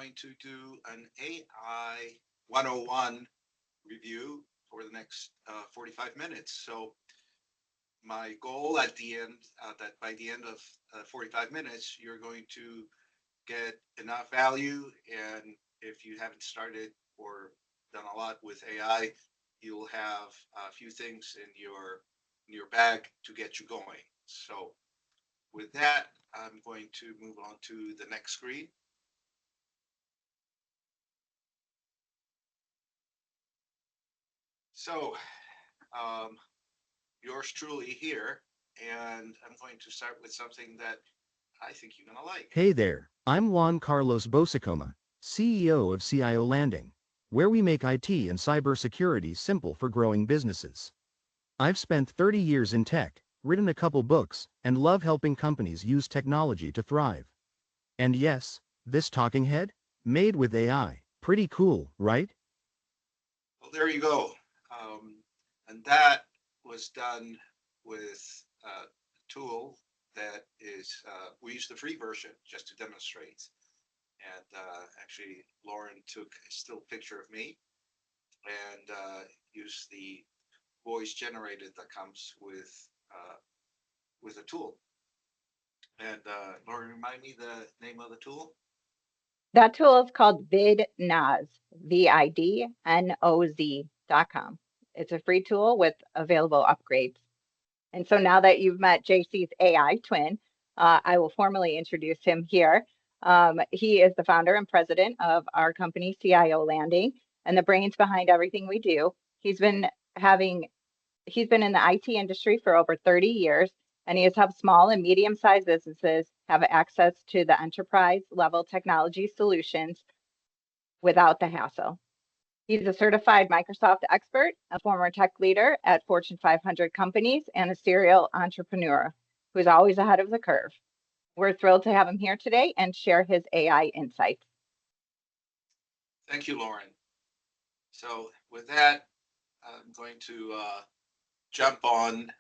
going to do an AI 101 review for the next 45 minutes. So my goal at the end, that by the end of 45 minutes, you're going to get enough value. And if you haven't started or done a lot with AI, you'll have a few things in your bag to get you going. So with that, I'm going to move on to the next screen. So yours truly here, and I'm going to start with something that I think you're going to like. Hey there, I'm Juan Carlos Bosacoma, CEO of CIO Landing, where we make IT and cybersecurity simple for growing businesses. I've spent 30 years in tech, written a couple books, and love helping companies use technology to thrive. And yes, this talking head? Made with AI. Pretty cool, right? Well, there you go. And that was done with a tool that is, we use the free version just to demonstrate. And actually, Lauren took a still picture of me and used the voice generated that comes with a tool. And Lauren, remind me the name of the tool? That tool is called VidNoz, VIDNOZ.com. It's a free tool with available upgrades. And so now that you've met JC's AI twin, I will formally introduce him here. He is the founder and president of our company, CIO Landing, and the brains behind everything we do. He's been in the IT industry for over 30 years, and he has helped small and medium-sized businesses have access to the enterprise level technology solutions without the hassle. He's a certified Microsoft expert, a former tech leader at Fortune 500 companies, and a serial entrepreneur who's always ahead of the curve. We're thrilled to have him here today and share his AI insights. Thank you, Lauren. So with that, I'm going to jump on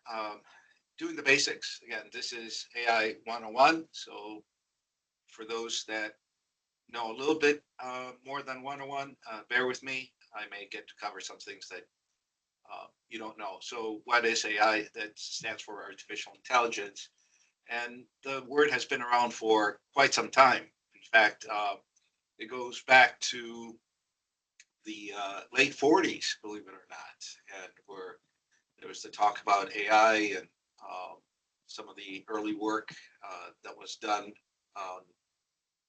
doing the basics. Again, this is AI 101. So for those that know a little bit more than 101, bear with me. I may get to cover some things that you don't know. So what is AI? That stands for artificial intelligence. And the word has been around for quite some time. In fact, it goes back to the late 40s, believe it or not, and where there was the talk about AI and some of the early work that was done on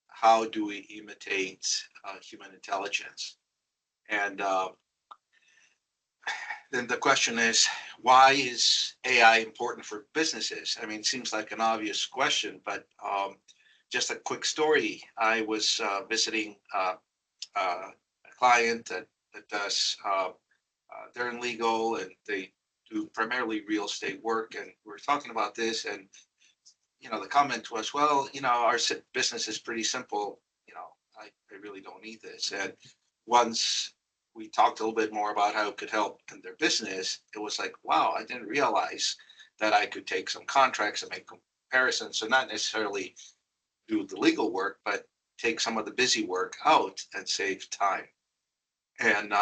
how do we imitate human intelligence. And then the question is, why is AI important for businesses? I mean, it seems like an obvious question, but just a quick story. I was visiting a client that does, they're in legal and they do primarily real estate work. And we're talking about this, and the comment was, well, our business is pretty simple. I really don't need this. And once we talked a little bit more about how it could help in their business, it was like, wow, I didn't realize that I could take some contracts and make comparisons. So not necessarily do the legal work, but take some of the busy work out and save time. And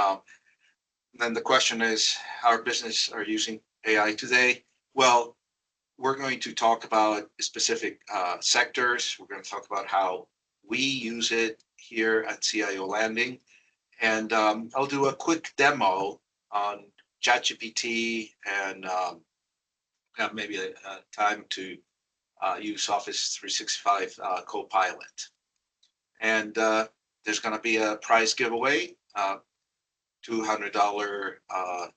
then the question is, how business are using AI today? Well, we're going to talk about specific sectors. We're going to talk about how we use it here at CIO Landing. And I'll do a quick demo on ChatGPT and have maybe a time to use Office 365 Copilot. And there's going to be a prize giveaway, $200,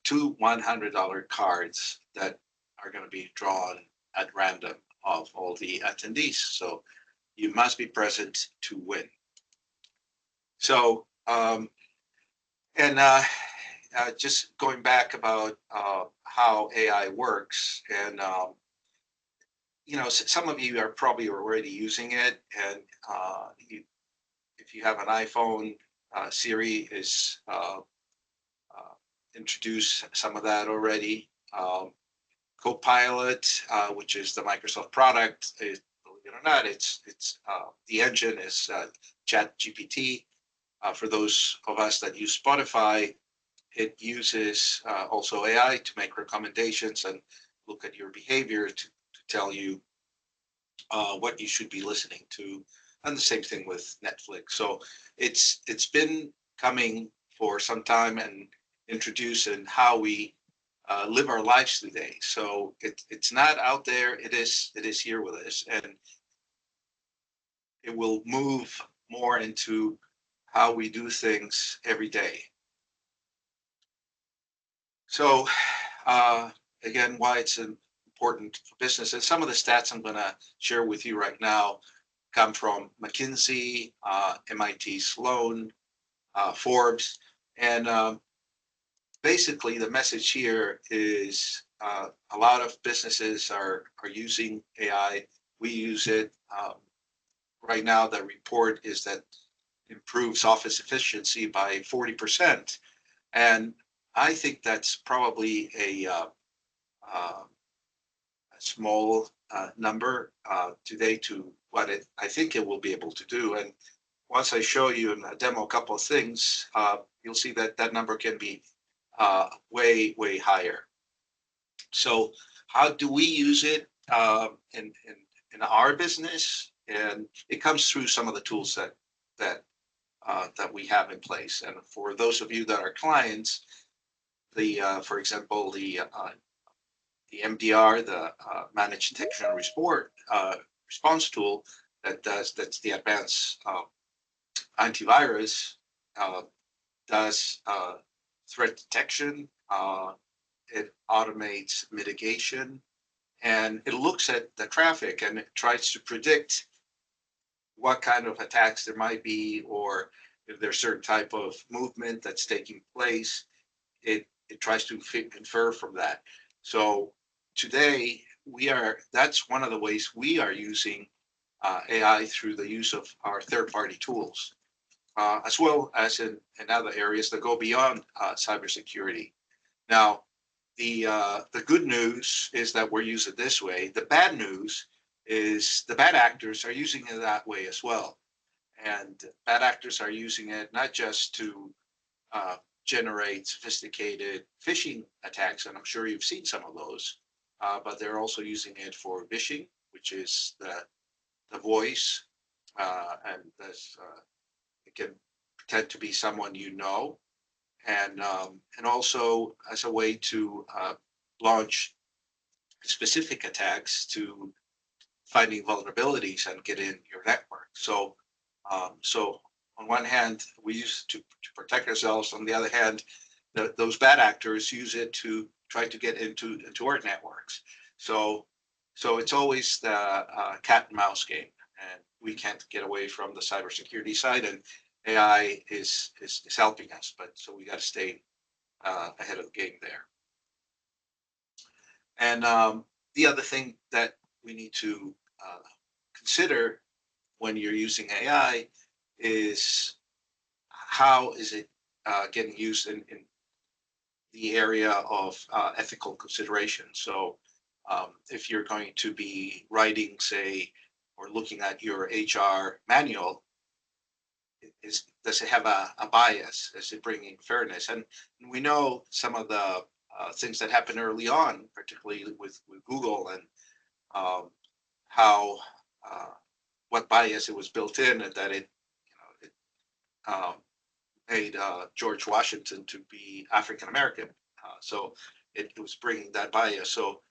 two $100 cards that are going to be drawn at random of all the attendees. So you must be present to win. So, just going back about how AI works, and some of you are probably already using it, and if you have an iPhone, Siri is introduced some of that already. Copilot, which is the Microsoft product, is, believe it or not, the engine is Chat GPT. For those of us that use Spotify, it uses also AI to make recommendations and look at your behavior to tell you what you should be listening to, and the same thing with Netflix. So it's been coming for some time and introduced in how we live our lives today. So it's not out there. It is here with us, and it will move more into how we do things every day. So again, why it's important for business, and some of the stats I'm going to share with you right now come from McKinsey, MIT Sloan, Forbes, and basically the message here is a lot of businesses are using AI. We use it. Right now, the report is that improves office efficiency by 40%. And I think that's probably a small number today to what I think it will be able to do. And once I show you in a demo a couple of things, you'll see that that number can be way, way higher. So how do we use it in our business? And it comes through some of the tools that we have in place. And for those of you that are clients, for example, the MDR, the Managed Detection and Response tool that's the advanced antivirus, does threat detection. It automates mitigation, and it looks at the traffic and it tries to predict what kind of attacks there might be, or if there's certain type of movement that's taking place. It tries to infer from that. So today that's one of the ways we are using AI through the use of our third-party tools, as well as in other areas that go beyond cybersecurity. Now, the good news is that we're using it this way. The bad news is the bad actors are using it that way as well. And bad actors are using it not just to generate sophisticated phishing attacks, and I'm sure you've seen some of those, but they're also using it for phishing, which is the voice, and it can pretend to be someone you know, and also as a way to launch specific attacks to finding vulnerabilities and get in your network. So on one hand, we use it to protect ourselves. On the other hand, those bad actors use it to try to get into our networks. So it's always the cat and mouse game, and we can't get away from the cybersecurity side. And AI is helping us, but so we got to stay ahead of the game there. And the other thing that we need to consider when you're using AI is how is it getting used in the area of ethical consideration. So if you're going to be writing, say, or looking at your HR manual, does it have a bias? Is it bringing fairness? And we know some of the things that happened early on, particularly with Google, and how what bias it was built in, and that it made George Washington to be African American. So it was bringing that bias. So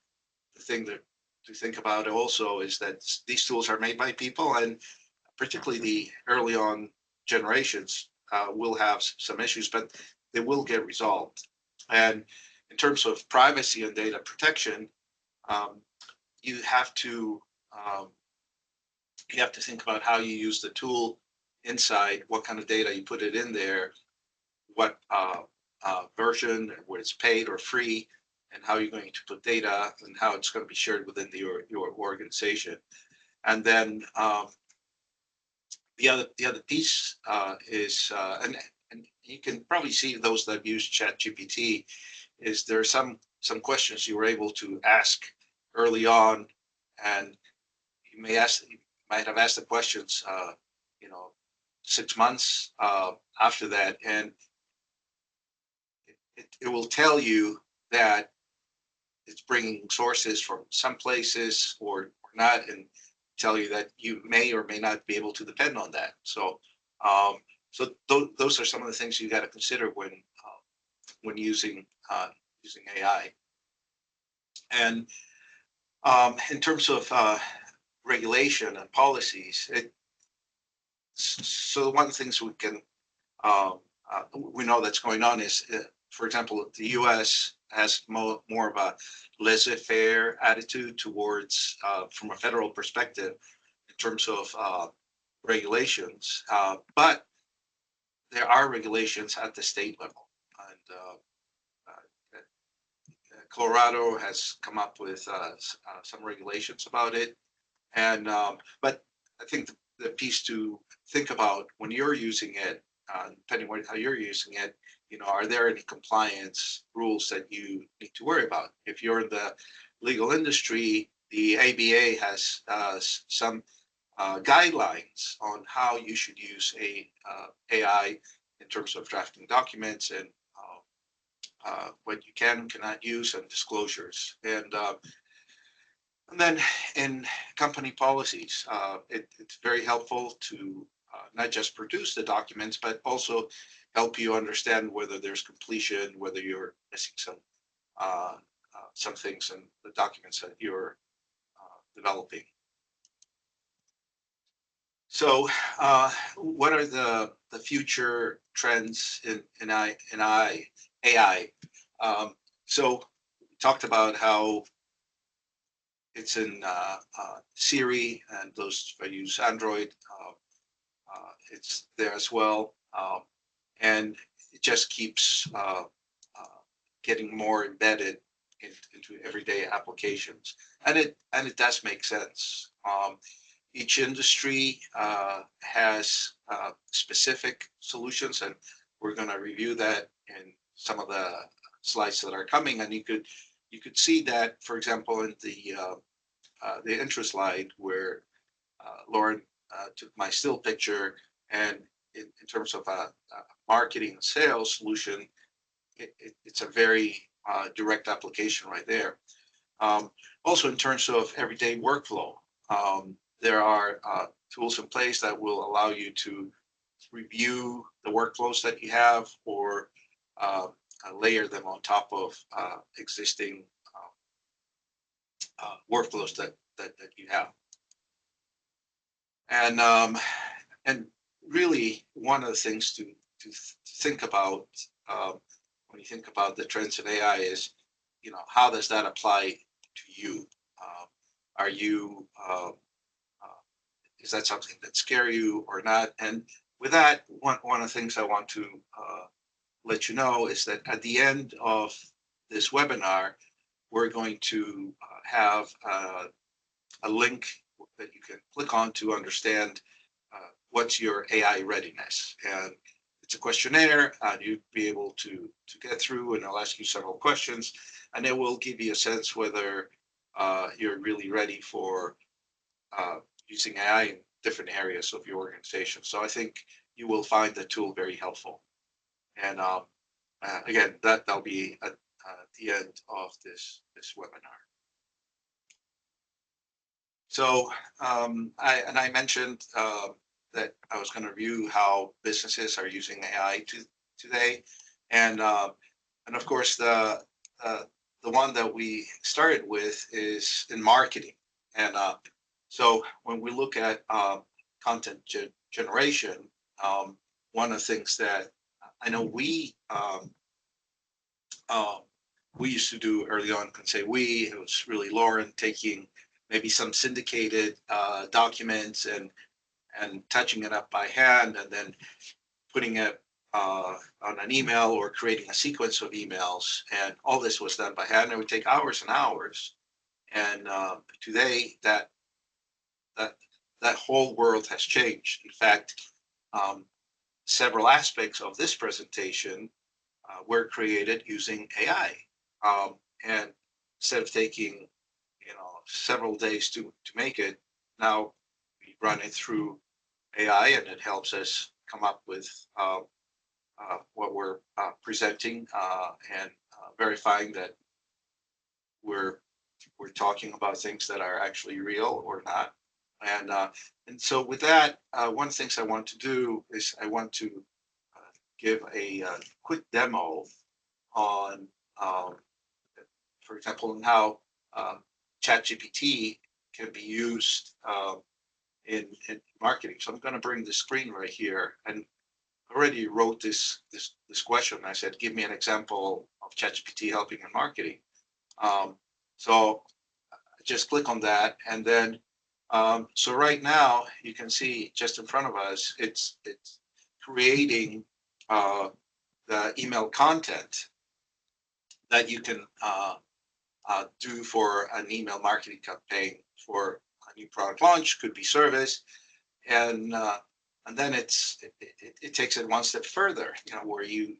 the thing to think about also is that these tools are made by people, and particularly the early on generations will have some issues, but they will get resolved. And in terms of privacy and data protection, you have to think about how you use the tool inside, what kind of data you put it in there, what version, whether it's paid or free, and how you're going to put data and how it's going to be shared within your organization. And then the other piece is, and you can probably see those that use ChatGPT, is there are some questions you were able to ask early on, and you may might have asked the questions, 6 months after that, and it will tell you that it's bringing sources from some places or not, and tell you that you may or may not be able to depend on that. So, those are some of the things you got to consider when using AI. And in terms of regulation and policies, so one of the things we know that's going on is, for example, the U.S. has more of a laissez-faire attitude towards, from a federal perspective, in terms of regulations, but there are regulations at the state level, and Colorado has come up with some regulations about it, and but I think the piece to think about when you're using it, depending on how you're using it, are there any compliance rules that you need to worry about? If you're in the legal industry, the ABA has some guidelines on how you should use AI in terms of drafting documents and what you can and cannot use, and disclosures. And then in company policies, it's very helpful to not just produce the documents, but also help you understand whether there's completion, whether you're missing some things in the documents that you're developing. So, what are the future trends in AI? So, we talked about how it's in Siri, and those who use Android, it's there as well, and it just keeps getting more embedded into everyday applications, and it does make sense. Each industry has specific solutions, and we're going to review that in some of the slides that are coming. And you could see that, for example, in the intro slide where Lauren took my still picture, and in terms of a marketing and sales solution, it's a very direct application right there. Also, in terms of everyday workflow, there are tools in place that will allow you to review the workflows that you have, or layer them on top of existing workflows that you have. And really, one of the things to think about when you think about the trends in AI is, how does that apply to you? Are you is that something that scare you or not? And with that, one of the things I want to let you know is that at the end of this webinar, we're going to have a link that you can click on to understand what's your AI readiness. And it's a questionnaire, and you'll be able to get through, and I'll ask you several questions, and it will give you a sense whether you're really ready for using AI in different areas of your organization. So I think you will find the tool very helpful. And again, that'll be at the end of this webinar. So I mentioned that I was going to review how businesses are using AI today, and of course the one that we started with is in marketing. And so when we look at content generation, one of the things that I know we used to do early on, can say it was really Lauren taking maybe some syndicated documents and touching it up by hand, and then putting it on an email or creating a sequence of emails. And all this was done by hand. It would take hours and hours. And today, that whole world has changed. In fact, several aspects of this presentation were created using AI. And instead of taking several days to make it, now we run it through AI, and it helps us come up with what we're presenting and verifying that we're talking about things that are actually real or not. And so with that, one of the things I want to do is I want to give a quick demo on, for example, on how ChatGPT can be used in marketing. So I'm going to bring the screen right here, and already wrote this question. I said, give me an example of ChatGPT helping in marketing. So just click on that, and then so right now you can see just in front of us, it's creating the email content that you can do for an email marketing campaign for a new product launch, could be service, and then it takes it one step further, where you,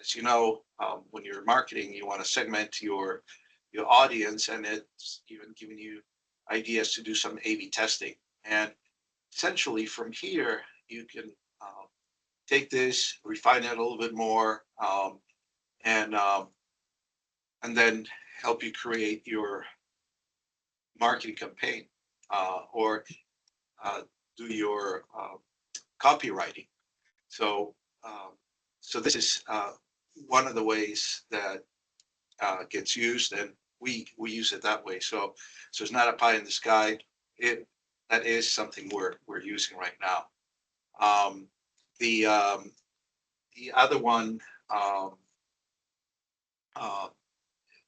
as you know, when you're marketing, you want to segment your audience, and it's even giving you ideas to do some A/B testing. And essentially from here, you can take this, refine it a little bit more, and then help you create your marketing campaign or do your copywriting. So, so this is one of the ways that gets used, and we use it that way. So it's not a pie in the sky. That is something we're using right now. The other one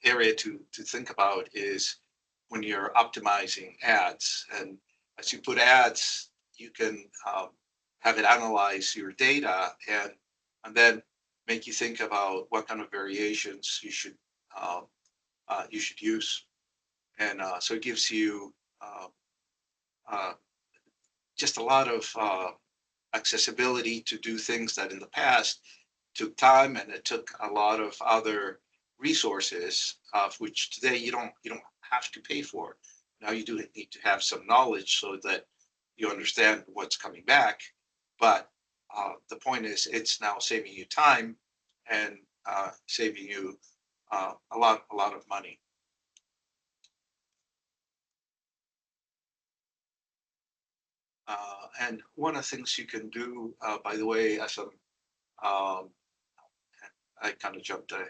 area to think about is when you're optimizing ads, and as you put ads, you can have it analyze your data and then make you think about what kind of variations you should use. And so it gives you just a lot of accessibility to do things that in the past took time, and it took a lot of other resources, which today you don't have to pay for. Now you do need to have some knowledge so that you understand what's coming back. But the point is, it's now saving you time and saving you a lot of money. And one of the things you can do, by the way, as I kind of jumped ahead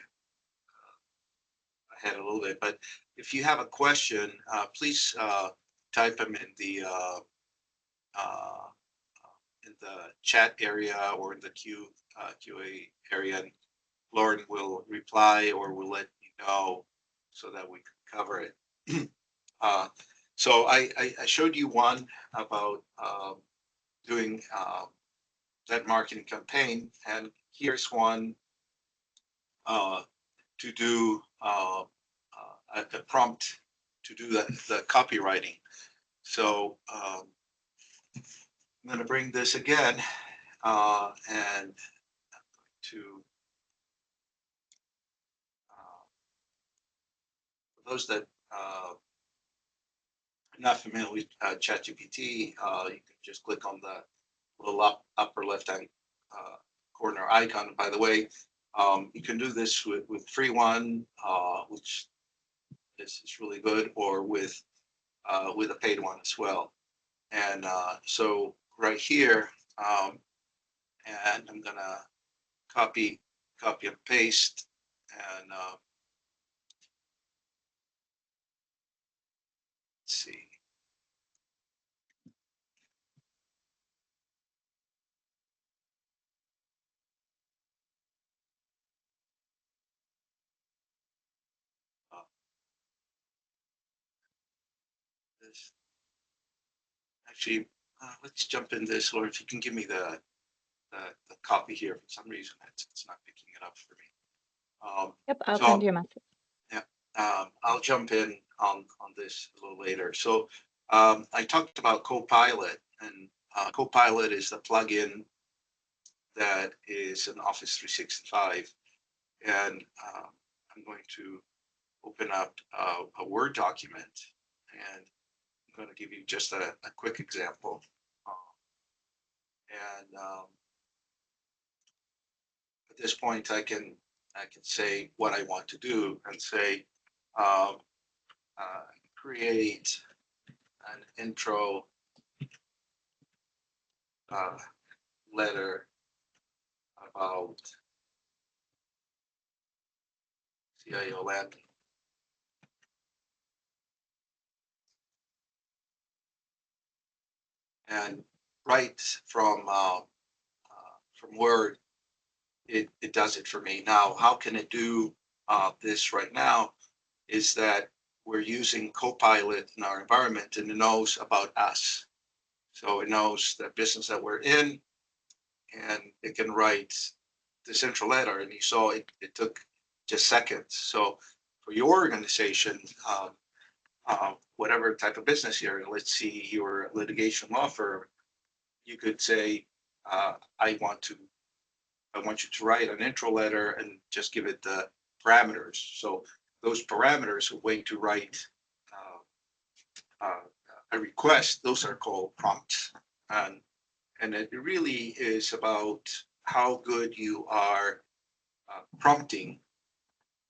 a little bit, but if you have a question, please type them in the chat area or in the QA area, and Lauren will reply or will let you know so that we can cover it. So I showed you one about doing that marketing campaign, and here's one to do a prompt to do the copywriting. So I'm going to bring this again and to for those that are not familiar with ChatGPT, you can just click on the little upper left-hand corner icon. By the way, you can do this with free one, which is really good, or with a paid one as well. And so right here, and I'm gonna copy and paste, and let's see. This actually, let's jump in this, or if you can give me the copy here. For some reason, it's not picking it up for me. Yep, I'll send you a message. Yeah, I'll jump in on this a little later. So I talked about Copilot, and Copilot is the plugin that is in Office 365, and I'm going to open up a Word document, and going to give you just a quick example. And at this point, I can say what I want to do and say, um, create an intro letter about CIO landing. And right from Word, it does it for me. Now, how can it do this right now? Is that we're using Copilot in our environment, and it knows about us. So it knows the business that we're in, and it can write this intro letter. And you saw it took just seconds. So for your organization, whatever type of business you're in, let's see, you're a litigation law firm, you could say, I want you to write an intro letter and just give it the parameters. So those parameters, a way to write a request, those are called prompts. And it really is about how good you are prompting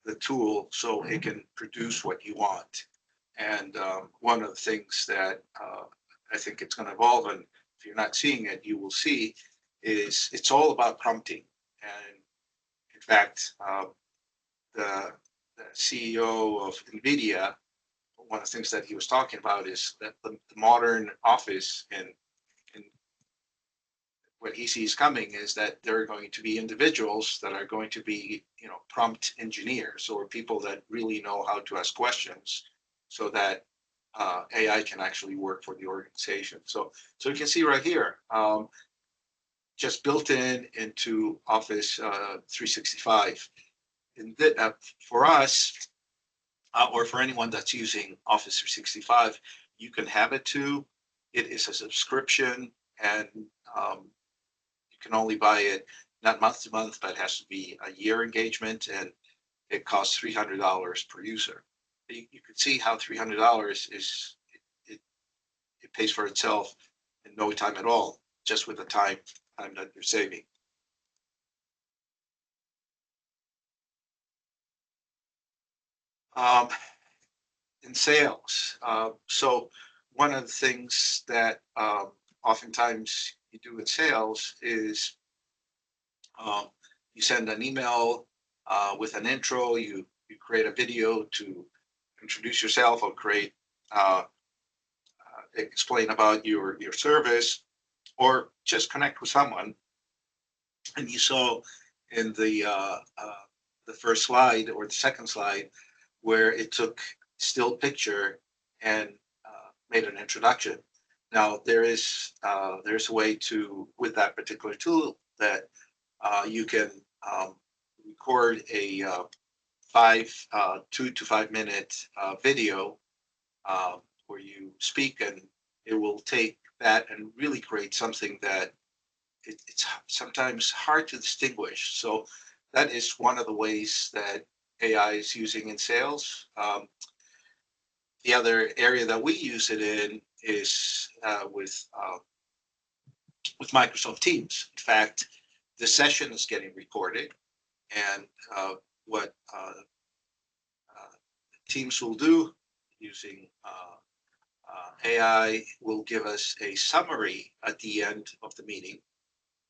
the tool so it can produce what you want. And one of the things that I think it's going to evolve, and if you're not seeing it, you will see, is it's all about prompting. And in fact, the CEO of NVIDIA, one of the things that he was talking about is that the modern office and what he sees coming is that there are going to be individuals that are going to be, prompt engineers or people that really know how to ask questions so that AI can actually work for the organization. So you can see right here, just built into Office 365. For us, or for anyone that's using Office 365, you can have it too. It is a subscription, and you can only buy it not month to month, but it has to be a year engagement, and it costs $300 per user. You can see how $300 is it pays for itself in no time at all, just with the time that you're saving. In sales, so one of the things that oftentimes you do in sales is you send an email with an intro, you create a video to introduce yourself or create explain about your service, or just connect with someone. And you saw in the first slide or the second slide where it took still picture and made an introduction. Now there's a way to, with that particular tool, that you can record a 2 to 5 minute video where you speak, and it will take that and really create something that it's sometimes hard to distinguish. So that is one of the ways that AI is using in sales. The other area that we use it in is with Microsoft Teams. In fact, the session is getting recorded, and what Teams will do using AI will give us a summary at the end of the meeting,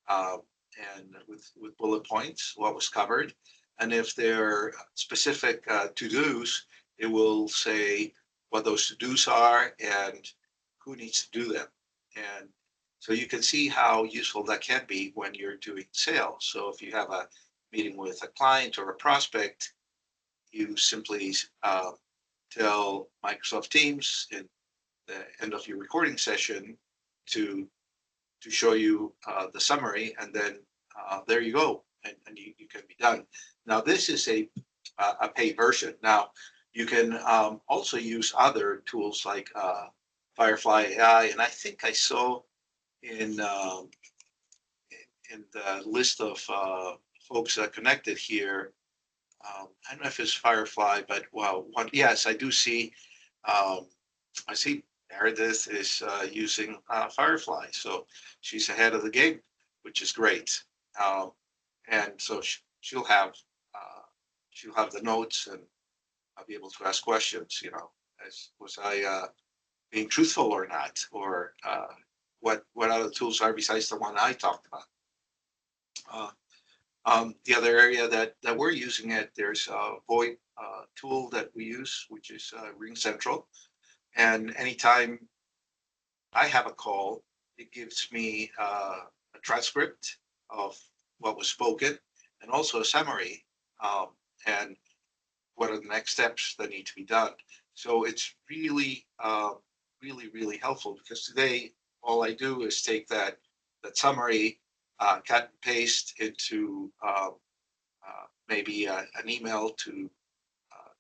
and with bullet points, what was covered. And if there are specific to-dos, it will say what those to-dos are and who needs to do them. And so you can see how useful that can be when you're doing sales. So if you have a meeting with a client or a prospect, you simply tell Microsoft Teams in the end of your recording session to show you the summary, and then there you go, and you can be done. Now this is a paid version. Now you can also use other tools like Firefly AI, and I think I saw in the list of folks connected here. I don't know if it's Firefly, but well, yes, I do see. I see Meredith is using Firefly, so she's ahead of the game, which is great. Um, and so she'll have she'll have the notes, and I'll be able to ask questions. As was I being truthful or not, or what other tools are besides the one I talked about. The other area that we're using it, there's a VoIP tool that we use, which is Ring Central. And anytime I have a call, it gives me a transcript of what was spoken and also a summary, and what are the next steps that need to be done. So it's really, really helpful, because today all I do is take that summary, cut and paste into maybe an email to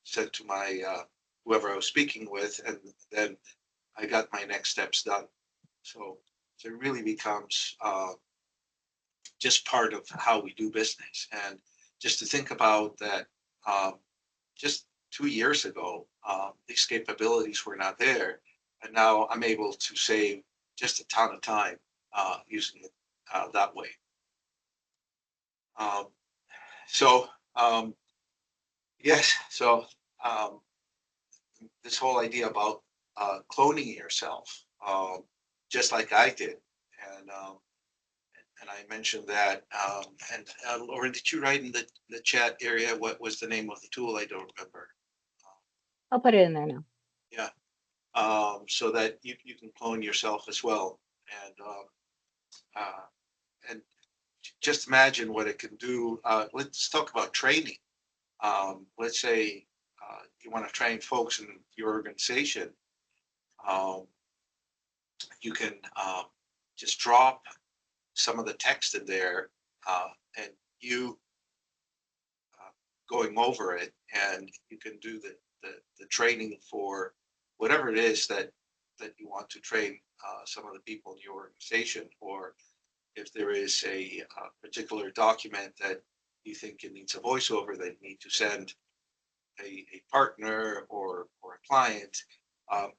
send to my whoever I was speaking with, and then I got my next steps done. So it really becomes just part of how we do business. And just to think about that, just 2 years ago, these capabilities were not there, and now I'm able to save just a ton of time using it that way. Um, so yes, so this whole idea about cloning yourself, just like I did, and I mentioned that. And Lauren, did you write in the chat area what was the name of the tool? I don't remember. I'll put it in there now. Yeah, so that you can clone yourself as well, uh, and just imagine what it can do. Let's talk about training. Let's say you want to train folks in your organization. Um, you can just drop some of the text in there, and you going over it, and you can do the training for whatever it is that you want to train some of the people in your organization, or if there is a particular document that you think it needs a voiceover that you need to send a partner or a client. Um,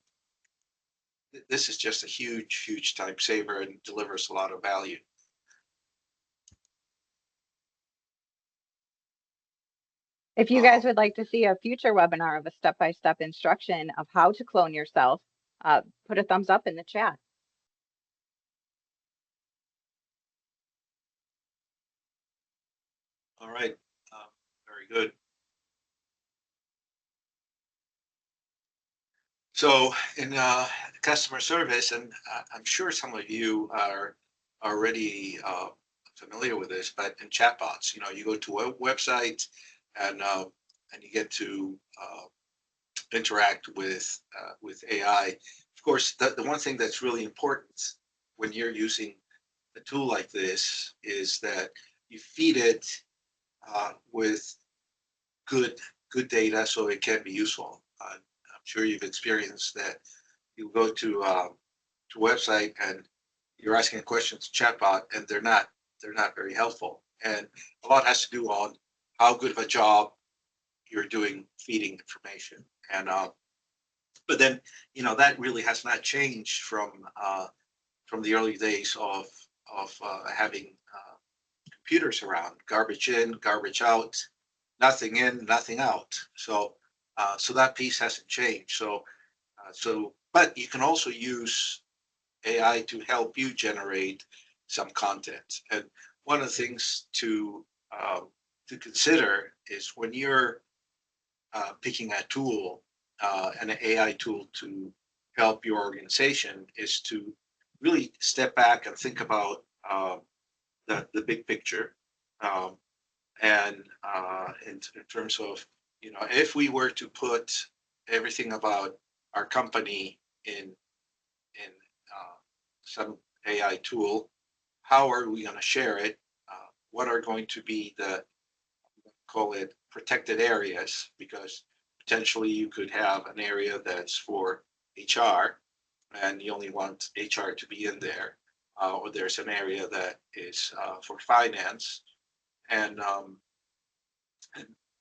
this is just a huge time saver and delivers a lot of value. If you guys would like to see a future webinar of a step-by-step instruction of how to clone yourself, put a thumbs up in the chat. All right, very good. So in customer service, and I'm sure some of you are already familiar with this, but in chatbots, you go to a website, and you get to interact with AI. Of course, the one thing that's really important when you're using a tool like this is that you feed it with good data so it can be useful. I'm sure you've experienced that. You go to website and you're asking a question to chatbot, and they're not very helpful. And a lot has to do on how good of a job you're doing feeding information. And but then that really has not changed from the early days of having computers around, garbage in, garbage out, nothing in, nothing out. So that piece hasn't changed. But you can also use AI to help you generate some content. And one of the things to consider is when you're picking a tool, an AI tool to help your organization, is to really step back and think about the big picture. Um, and in terms of, if we were to put everything about our company in some AI tool, how are we going to share it? What are going to be the, call it, protected areas? Because potentially you could have an area that's for HR, and you only want HR to be in there, or there's an area that is for finance, and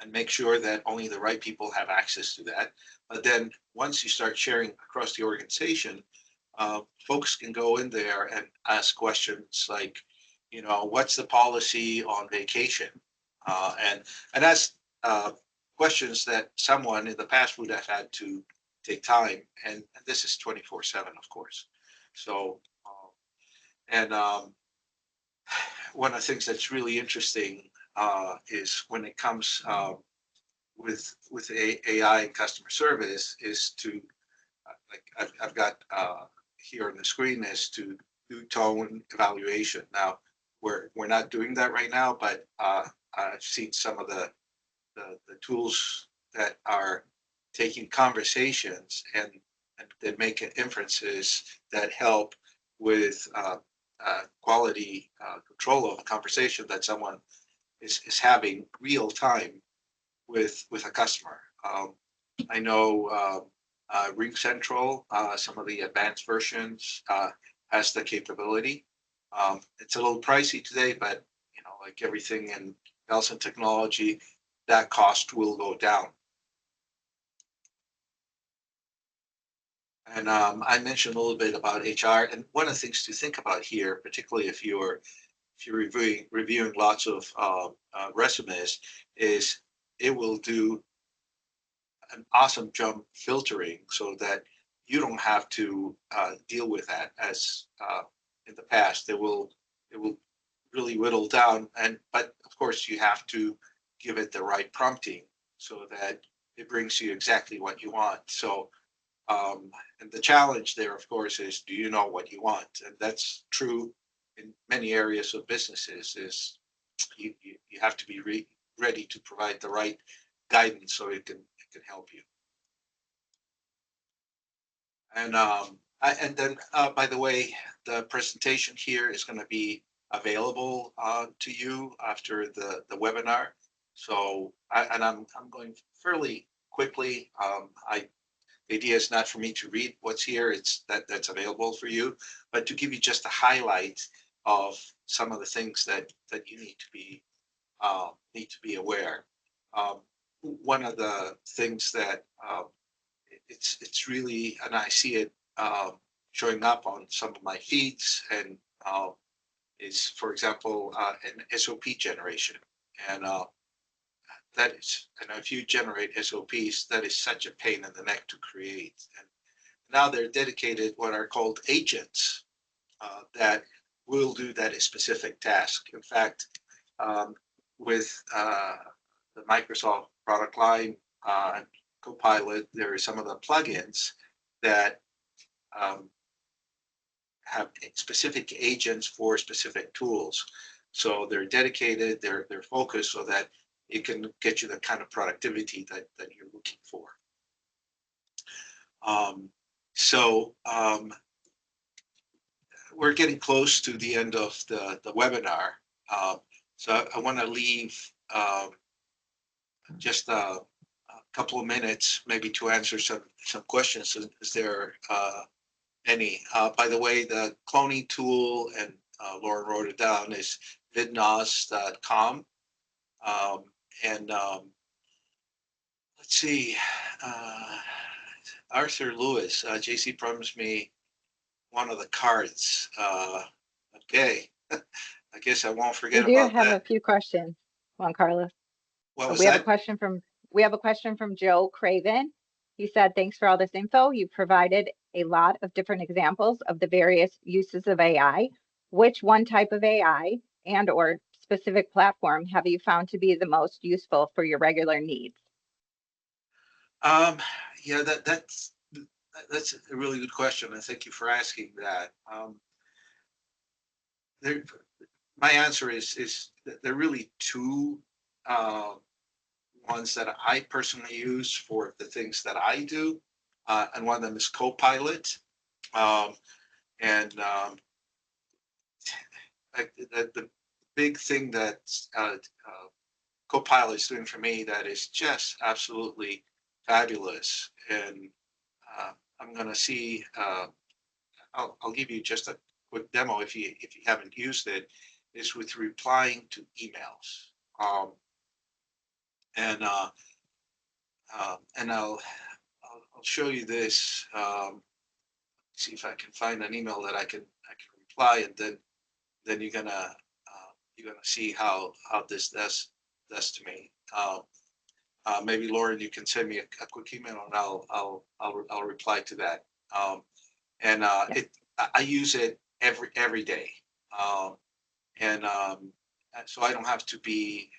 and make sure that only the right people have access to that. But then once you start sharing across the organization, folks can go in there and ask questions like, what's the policy on vacation? And that's questions that someone in the past would have had to take time. And this is 24/7, of course. So, and one of the things that's really interesting is when it comes with AI and customer service is to like I've got here on the screen is to do tone evaluation. Now we're not doing that right now, but I've seen some of the tools that are taking conversations and they make inferences that help with quality control of a conversation that someone is having real time with a customer. I know Ring Central, some of the advanced versions has the capability. It's a little pricey today, but like everything in bells and technology, that cost will go down. And I mentioned a little bit about HR, and one of the things to think about here, particularly if you're reviewing lots of resumes, is it will do an awesome job filtering so that you don't have to deal with that as in the past. It will really whittle down, but of course you have to give it the right prompting so that it brings you exactly what you want. So and the challenge there, of course, is do you know what you want? And that's true in many areas of businesses. Is you have to be ready to provide the right guidance so it can help you. And then, by the way, the presentation here is going to be available to you after the webinar. So, I'm going fairly quickly. The idea is not for me to read what's here; it's that's available for you, but to give you just a highlight of some of the things that you need to be aware. Um, One of the things that it's really, and I see it showing up on some of my feeds, and is, for example, an SOP generation, and that is, and if you generate SOPs, that is such a pain in the neck to create. And now they're dedicated what are called agents that will do that specific task. In fact, with the Microsoft product line, Copilot, there are some of the plugins that have specific agents for specific tools. So they're dedicated, they're focused so that it can get you the kind of productivity that you're looking for. So we're getting close to the end of the webinar. So I want to leave just a couple of minutes maybe to answer some questions. Is there any? By the way, the cloning tool, and Lauren wrote it down, is vidnos.com. And let's see, Arthur Lewis, JC promised me one of the cards. Okay, I guess I won't forget We do about have that. a few questions, Juan Carlos. What was We have a that? question from Joe Craven. He said, thanks for all this info. You provided a lot of different examples of the various uses of AI. Which one type of AI and or specific platform have you found to be the most useful for your regular needs? Yeah, that's a really good question, and thank you for asking that. There, my answer is that there are really two ones that I personally use for the things that I do, and one of them is Copilot, um, and the big thing that Copilot is doing for me that is just absolutely fabulous, and I'm going to see. I'll give you just a quick demo if you haven't used it. Is with replying to emails. Um, And I'll show you this. See if I can find an email that I can reply, and then you're gonna see how this does to me. Maybe Lauren, you can send me a quick email, and I'll reply to that. And Yeah. I use it every day, um, and so I don't have to be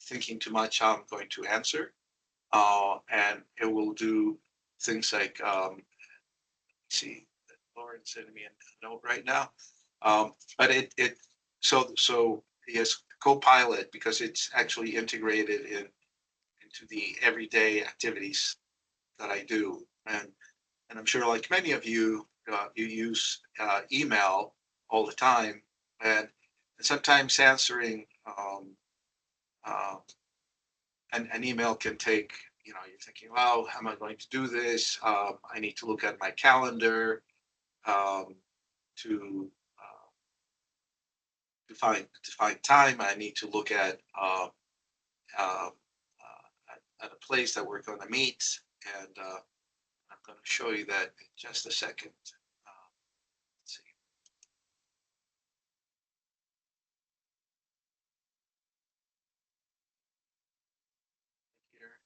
thinking too much how I'm going to answer, and it will do things like see, Lauren sending me a note right now, but it so yes, Copilot, because it's actually integrated into the everyday activities that I do, and I'm sure like many of you, you use email all the time, and sometimes answering uh, an email can take, you're thinking, well, how am I going to do this? I need to look at my calendar um, to to find time. I need to look uh, at a place that we're going to meet, and I'm going to show you that in just a second. Let's see here.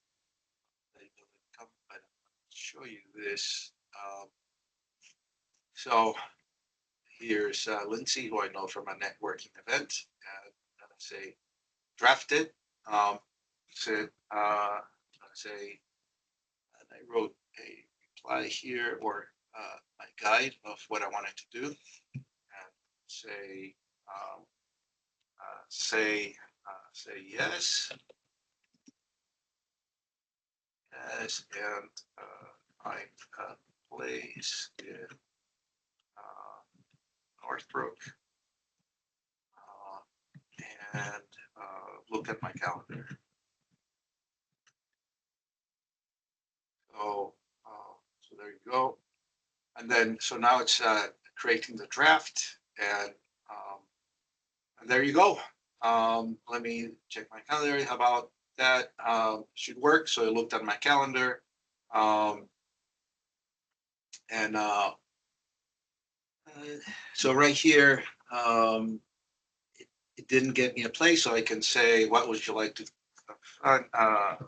They will come, but I'll show you this. So here's Lindsay, who I know from a networking event. Let's say drafted. Um, said, let's say, and I wrote a reply here, or my guide of what I wanted to do, and say, um, say yes, yes, and find a place in Northbrook, and look at my calendar. So, so there you go. And then, so now it's creating the draft, and, um, and there you go. Let me check my calendar. How about that? Should work. So I looked at my calendar, um, and so right here, it didn't get me a place, so I can say, what would you like to find a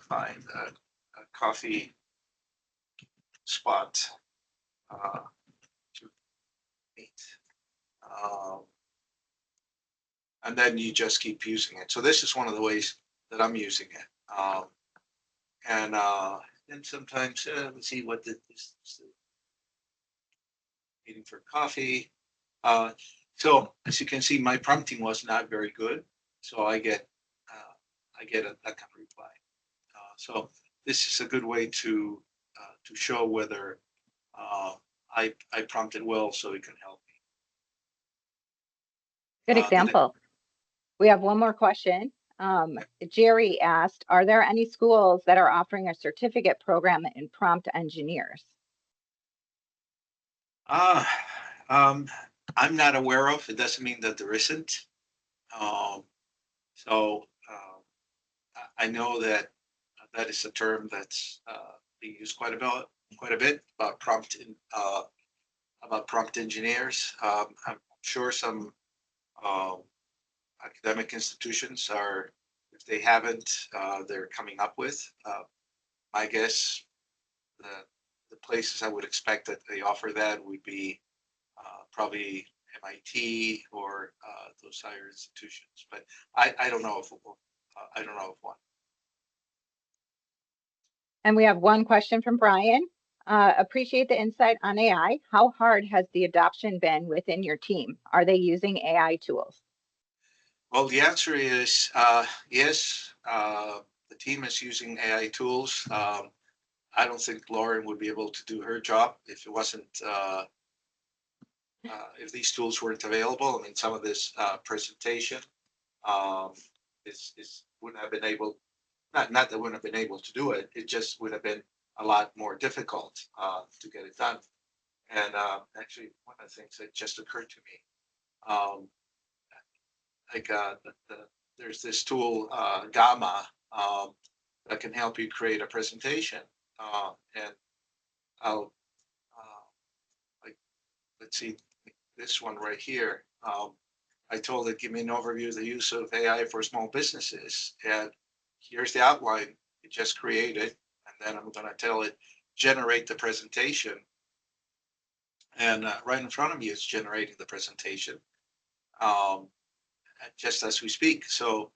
coffee spot to meet. Um, and then you just keep using it. So this is one of the ways that I'm using it. And then sometimes, let's see what this meeting for coffee. Uh, so as you can see, my prompting was not very good. So I get a kind of reply. So this is a good way to show whether I prompted well, so it can help me. Good example. We have one more question. Jerry asked, are there any schools that are offering a certificate program in prompt engineers? Uh, um, I'm not aware of. It doesn't mean that there isn't. Um, so I know that that is a term that's being used quite a bit about prompt engineers. I'm sure some um, academic institutions are, if they haven't, they're coming up with. My guess, the the places I would expect that they offer that would be probably MIT or those higher institutions. But I don't know if I don't know of one. And we have one question from Brian. Appreciate the insight on AI. How hard has the adoption been within your team? Are they using AI tools? Well, the answer is yes. The team is using AI tools. I don't think Lauren would be able to do her job if it wasn't if these tools weren't available. I mean, some of this presentation um, is wouldn't have been able, not that wouldn't have been able to do it. It just would have been a lot more difficult to get it done. And actually, one of the things that just occurred to me, like there's this tool Gamma. that can help you create a presentation. And I'll, like, let's see, this one right here. I told it, give me an overview of the use of AI for small businesses. And here's the outline it just created. And then I'm going to tell it, generate the presentation. And right in front of me, it's generating the presentation just as we speak. So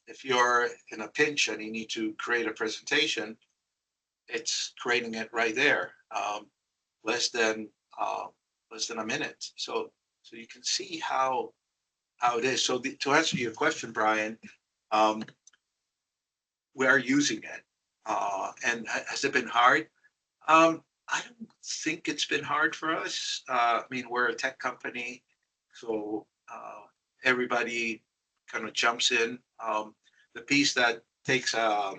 if you're in a pinch and you need to create a presentation, it's creating it right there, less than a minute. So you can see how it is. So to answer your question, Brian, we are using it, and has it been hard? I don't think it's been hard for us. I mean, we're a tech company, so everybody kind of jumps in. The piece that takes a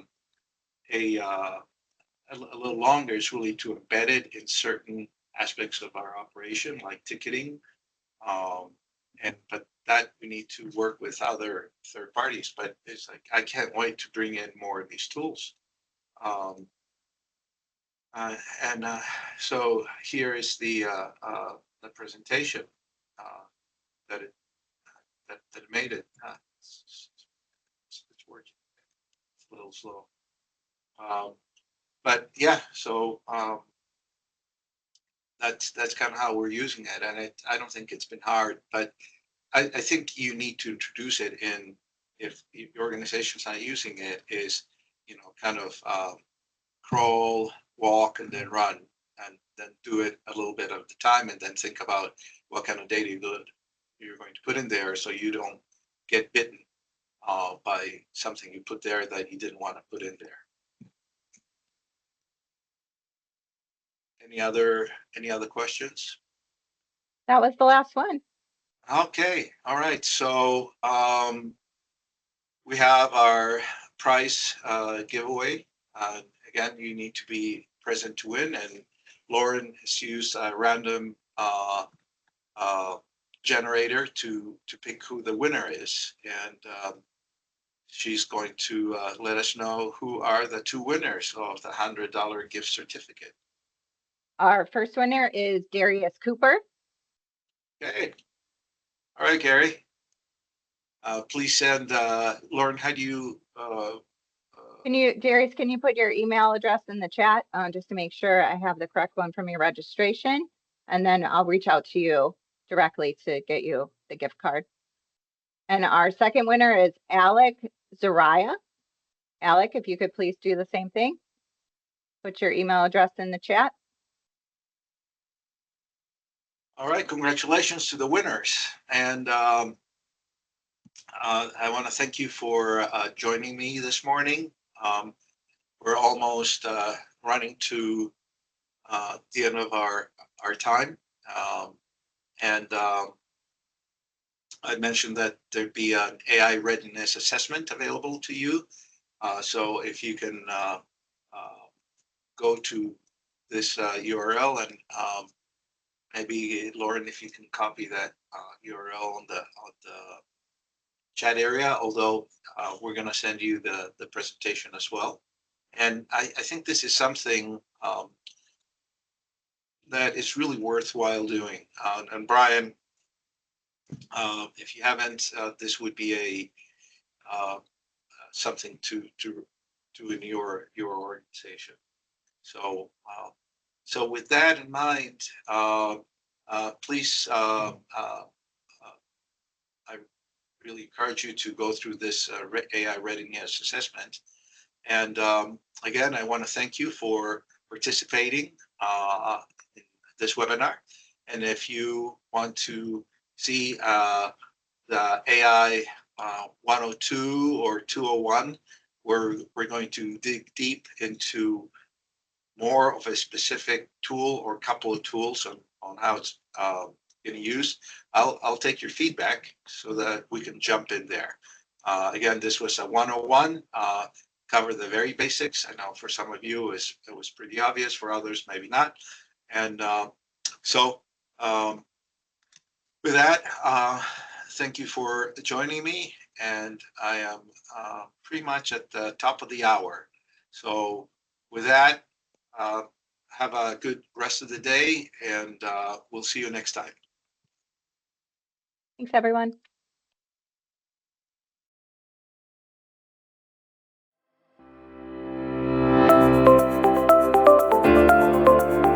little longer is really to embed it in certain aspects of our operation, like ticketing. But that we need to work with other third parties. But it's like I can't wait to bring in more of these tools. And so here is the presentation that it made it. It's working. It's a little slow. But yeah, so that's kind of how we're using it, and I don't think it's been hard, but I think you need to introduce it in, if your organization's not using it, is kind of crawl, walk, and then run, and then do it a little bit at a time, and then think about what kind of data you're going to put in there, so you don't get bitten by something you put there that you didn't want to put in there. Any other questions? That was the last one. Okay, all right. So we have our prize giveaway. Again, you need to be present to win, and Lauren has used a random generator to pick who the winner is, and she's going to let us know who are the two winners of the $100 gift certificate. Our first winner is Darius Cooper. Okay. All right, Gary. Please send Lauren. How do you? Darius, can you put your email address in the chat just to make sure I have the correct one from your registration, and then I'll reach out to you directly to get you the gift card. And our second winner is Alec Zariah. Alec, if you could please do the same thing. Put your email address in the chat. All right, congratulations to the winners. And I want to thank you for joining me this morning. We're almost running to the end of our time. And I mentioned that there'd be an AI readiness assessment available to you. So if you can go to this URL, and maybe Lauren, if you can copy that URL on the chat area, although we're going to send you the presentation as well. And I think this is something that is really worthwhile doing. And Brian, if you haven't, this would be a something to do in your organization. So with that in mind, please, I really encourage you to go through this AI readiness assessment. And again, I want to thank you for participating in this webinar. And if you want to see the AI 102 or 201, we're going to dig deep into more of a specific tool or a couple of tools on how it's getting used. I'll take your feedback so that we can jump in there. Again, this was a 101, cover the very basics. I know for some of you it was pretty obvious, for others maybe not. And so with that, thank you for joining me, and I am pretty much at the top of the hour. So with that, have a good rest of the day, and we'll see you next time. Thanks, everyone.